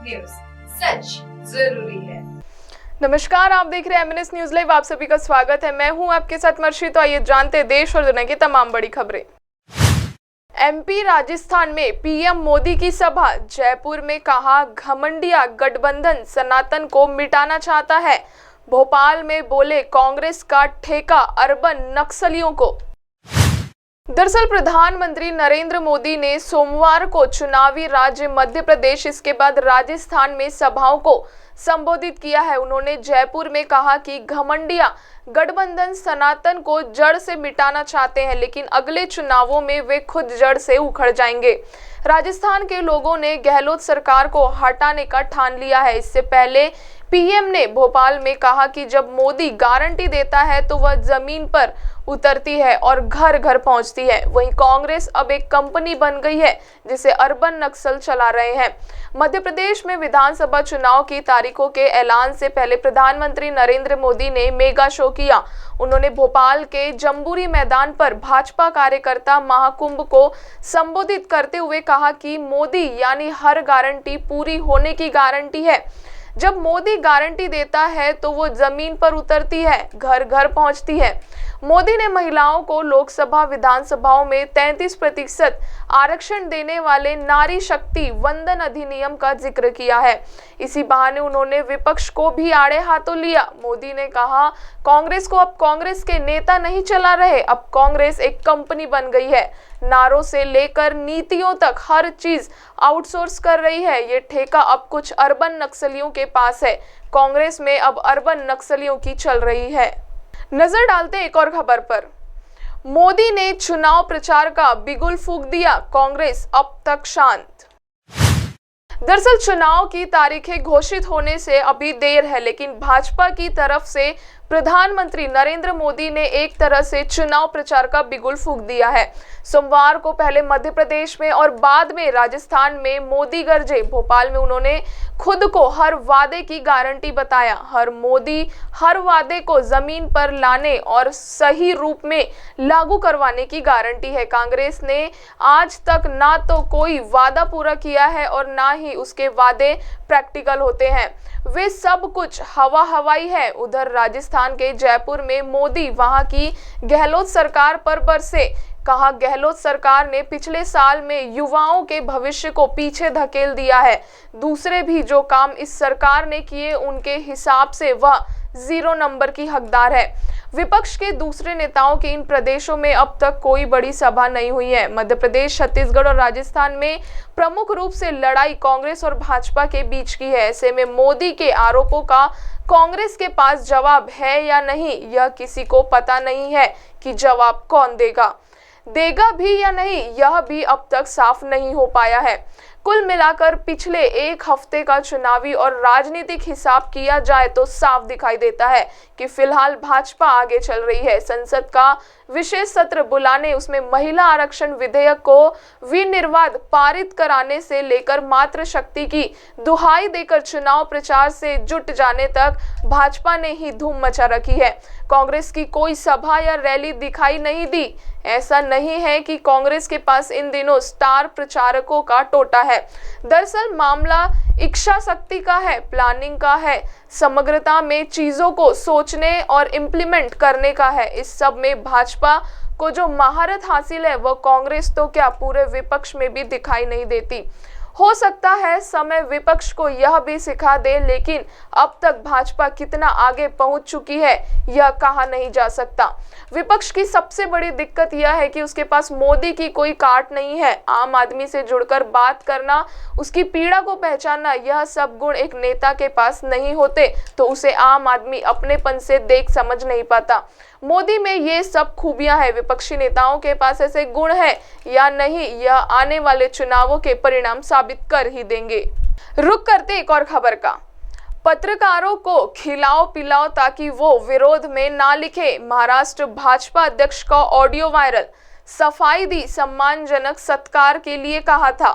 News, सच जरूरी है। नमस्कार, आप देख रहे हैं एमएनएस न्यूज लाइव। आप सभी का स्वागत है। मैं हूं आपके साथ मर्शी। तो आइए जानते हैं देश और दुनिया की तमाम बड़ी खबरें। एमपी राजस्थान में पीएम मोदी की सभा। जयपुर में कहा घमंडिया गठबंधन सनातन को मिटाना चाहता है। भोपाल में बोले कांग्रेस का ठेका अर्बन नक्सलियों को। दरअसल प्रधानमंत्री नरेंद्र मोदी ने सोमवार को चुनावी राज्य मध्य प्रदेश, इसके बाद राजस्थान में सभाओं को संबोधित किया है। उन्होंने जयपुर में कहा कि घमंडिया गठबंधन सनातन को जड़ से मिटाना चाहते हैं, लेकिन अगले चुनावों में वे खुद जड़ से उखड़ जाएंगे। राजस्थान के लोगों ने गहलोत सरकार को हटाने का ठान लिया है। इससे पहले पीएम ने भोपाल में कहा कि जब मोदी गारंटी देता है तो वह जमीन पर उतरती है और घर घर पहुंचती है। वहीं कांग्रेस अब एक कंपनी बन गई है जिसे अर्बन नक्सल चला रहे हैं। मध्य प्रदेश में विधानसभा चुनाव की तारीखों के ऐलान से पहले प्रधानमंत्री नरेंद्र मोदी ने मेगा शो किया। उन्होंने भोपाल के जम्बूरी मैदान पर भाजपा कार्यकर्ता महाकुंभ को संबोधित करते हुए कहा कि मोदी यानी हर गारंटी पूरी होने की गारंटी है। जब मोदी गारंटी देता है तो वो जमीन पर उतरती है, घर घर पहुंचती है। मोदी ने महिलाओं को लोकसभा विधानसभाओं में 33% आरक्षण देने वाले नारी शक्ति वंदन अधिनियम का जिक्र किया है। इसी बहाने उन्होंने विपक्ष को भी आड़े हाथों लिया। मोदी ने कहा कांग्रेस को अब कांग्रेस के नेता नहीं चला रहे, अब कांग्रेस एक कंपनी बन गई है। नारों से लेकर नीतियों तक हर चीज आउटसोर्स कर रही है। ये ठेका अब कुछ अर्बन नक्सलियों के पास है। कांग्रेस में अब अर्बन नक्सलियों की चल रही है। नजर डालते एक और खबर पर। मोदी ने चुनाव प्रचार का बिगुल फूंक दिया, कांग्रेस अब तक शांत। दरअसल चुनाव की तारीखें घोषित होने से अभी देर है, लेकिन भाजपा की तरफ से प्रधानमंत्री नरेंद्र मोदी ने एक तरह से चुनाव प्रचार का बिगुल फूंक दिया है। सोमवार को पहले मध्य प्रदेश में और बाद में राजस्थान में मोदी गरजे। भोपाल में उन्होंने खुद को हर वादे की गारंटी बताया। हर मोदी हर वादे को जमीन पर लाने और सही रूप में लागू करवाने की गारंटी है। कांग्रेस ने आज तक ना तो कोई वादा पूरा किया है और ना ही उसके वादे प्रैक्टिकल होते हैं। वे सब कुछ हवाई है। उधर राजस्थान के जयपुर में मोदी वहां की गहलोत सरकार पर बरसे। कहा गहलोत सरकार ने पिछले साल में युवाओं के भविष्य को पीछे धकेल दिया है। दूसरे भी जो काम इस सरकार ने किए उनके हिसाब से वह 0 नंबर की हकदार है। विपक्ष के दूसरे नेताओं के इन प्रदेशों में अब तक कोई बड़ी सभा नहीं हुई है। मध्य प्रदेश, छत्तीसगढ़ और राजस्थान में प्रमुख रूप से लड़ाई कांग्रेस और भाजपा के बीच की है। ऐसे में मोदी के आरोपों का कांग्रेस के पास जवाब है या नहीं, यह किसी को पता नहीं है कि जवाब कौन देगा भी या नहीं, यह भी अब तक साफ नहीं हो पाया है। कुल मिलाकर पिछले एक हफ्ते का चुनावी और राजनीतिक हिसाब किया जाए तो साफ दिखाई देता है कि फिलहाल भाजपा आगे चल रही है। संसद का विशेष सत्र बुलाने, उसमें महिला आरक्षण विधेयक को विनिर्वाद पारित कराने से लेकर मातृ शक्ति की दुहाई देकर चुनाव प्रचार से जुट जाने तक भाजपा ने ही धूम मचा रखी है। कांग्रेस की कोई सभा या रैली दिखाई नहीं दी। ऐसा नहीं है कि कांग्रेस के पास इन दिनों स्टार प्रचारकों का टोटा है। दरअसल मामला इच्छा शक्ति का है, प्लानिंग का है, समग्रता में चीजों को सोचने और इम्प्लीमेंट करने का है। इस सब में भाजपा को जो महारत हासिल है वह कांग्रेस तो क्या पूरे विपक्ष में भी दिखाई नहीं देती। हो सकता है समय विपक्ष को यह भी सिखा दे, लेकिन अब तक भाजपा कितना आगे पहुंच चुकी है यह कहा नहीं जा सकता। विपक्ष की सबसे बड़ी दिक्कत यह है कि उसके पास मोदी की कोई काट नहीं है। आम आदमी से जुड़कर बात करना, उसकी पीड़ा को पहचानना, यह सब गुण एक नेता के पास नहीं होते तो उसे आम आदमी अपनेपन से देख समझ नहीं पाता। मोदी में ये सब खूबियां हैं। विपक्षी नेताओं के पास ऐसे गुण हैं या नहीं, यह आने वाले चुनावों के परिणाम साबित कर ही देंगे। रुक करते एक और खबर का। पत्रकारों को खिलाओ पिलाओ ताकि वो विरोध में ना लिखे। महाराष्ट्र भाजपा अध्यक्ष का ऑडियो वायरल। सफाई दी, सम्मानजनक सत्कार के लिए कहा था।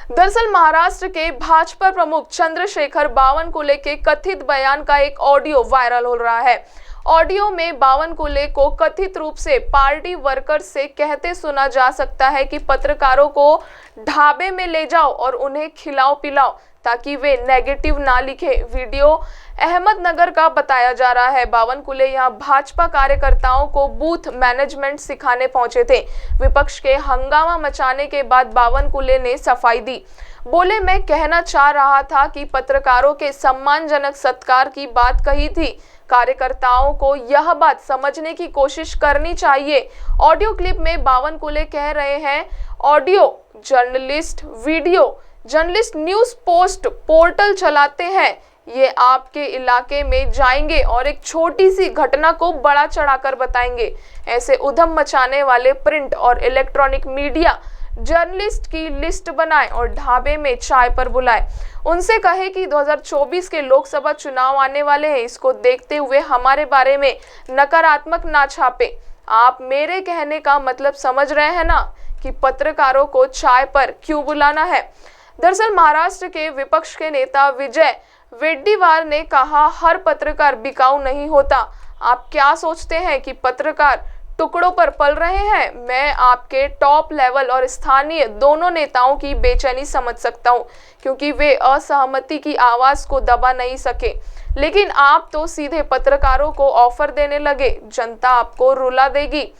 दरअसल महाराष्ट्र के भाजपा प्रमुख चंद्रशेखर बावनकुले के कथित बयान का एक ऑडियो वायरल हो रहा है। ऑडियो में बावनकुले को कथित रूप से पार्टी वर्कर्स से कहते सुना जा सकता है कि पत्रकारों को ढाबे में ले जाओ और उन्हें खिलाओ पिलाओ ताकि वे नेगेटिव ना लिखे। वीडियो अहमदनगर का बताया जा रहा है। बावनकुले यहां भाजपा कार्यकर्ताओं को बूथ मैनेजमेंट सिखाने पहुंचे थे। विपक्ष के हंगामा मचाने के बाद बावनकुले ने सफाई दी। बोले, मैं कहना चाह रहा था कि पत्रकारों के सम्मानजनक सत्कार की बात कही थी। कार्यकर्ताओं को यह बात समझने की कोशिश करनी चाहिए। ऑडियो क्लिप में बावनकुले कह रहे हैं, audio journalist video journalist news post portal चलाते हैं। ये आपके इलाके में जाएंगे और एक छोटी सी घटना को बड़ा चढ़ाकर बताएंगे। ऐसे उधम मचाने वाले प्रिंट और इलेक्ट्रॉनिक मीडिया जर्नलिस्ट की लिस्ट बनाएं और ढाबे में चाय पर बुलाएं। उनसे कहे कि 2024 के लोकसभा चुनाव आने वाले हैं, इसको देखते हुए हमारे बारे में नकारात्मक ना छापे। आप मेरे कहने का मतलब समझ रहे हैं ना कि पत्रकारों को चाय पर क्यों बुलाना है। दरअसल महाराष्ट्र के विपक्ष के नेता विजय वेड्डीवार ने कहा, हर पत्रकार बिकाऊ नहीं होता। आप क्या सोचते हैं कि पत्रकार टुकड़ों पर पल रहे हैं? मैं आपके टॉप लेवल और स्थानीय दोनों नेताओं की बेचैनी समझ सकता हूं, क्योंकि वे असहमति की आवाज को दबा नहीं सके। लेकिन आप तो सीधे पत्रकारों को ऑफर देने लगे, जनता आपको रुला देगी।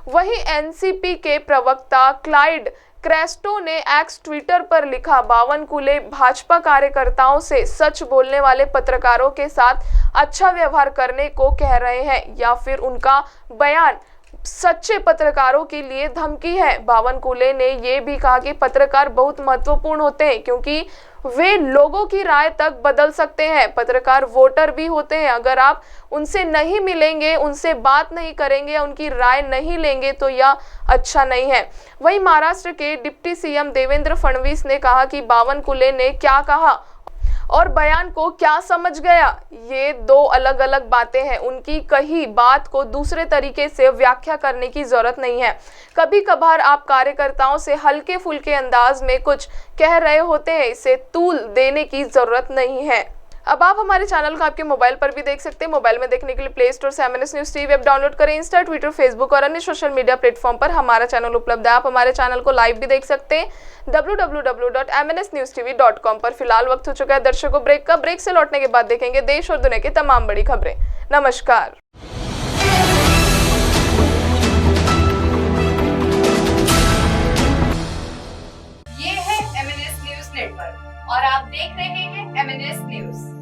वहीं एनसीपी के प्रवक्ता क्लाइड क्रेस्टो ने एक्स ट्विटर पर लिखा, बावनकुले भाजपा कार्यकर्ताओं से सच बोलने वाले पत्रकारों के साथ अच्छा व्यवहार करने को कह रहे हैं या फिर उनका बयान सच्चे पत्रकारों के लिए धमकी है। बावनकुले ने यह भी कहा कि पत्रकार बहुत महत्वपूर्ण होते हैं क्योंकि वे लोगों की राय तक बदल सकते हैं। पत्रकार वोटर भी होते हैं। अगर आप उनसे नहीं मिलेंगे, उनसे बात नहीं करेंगे, उनकी राय नहीं लेंगे तो यह अच्छा नहीं है। वहीं महाराष्ट्र के डिप्टी सीएम देवेंद्र फडणवीस ने कहा कि बावनकुले ने क्या कहा और बयान को क्या समझ गया, ये दो अलग अलग बातें हैं। उनकी कही बात को दूसरे तरीके से व्याख्या करने की जरूरत नहीं है। कभी कभार आप कार्यकर्ताओं से हल्के फुल्के अंदाज में कुछ कह रहे होते हैं, इसे तूल देने की जरूरत नहीं है। अब आप हमारे चैनल को आपके मोबाइल पर भी देख सकते हैं। मोबाइल में देखने के लिए प्ले स्टोर से MNS news TV app download करें। इंस्टा, ट्विटर, फेसबुक और अन्य सोशल मीडिया प्लेटफॉर्म पर हमारा चैनल उपलब्ध है। आप हमारे चैनल को लाइव भी देख सकते हैं www.mnsnewstv.com पर। फिलहाल वक्त हो चुका है दर्शकों ब्रेक का। ब्रेक से लौटने के बाद देखेंगे देश और दुनिया की तमाम बड़ी खबरें। नमस्कार। ये है एमएनएस न्यूज नेटवर्क और आप देख रहे हैं एमएनएस न्यूज।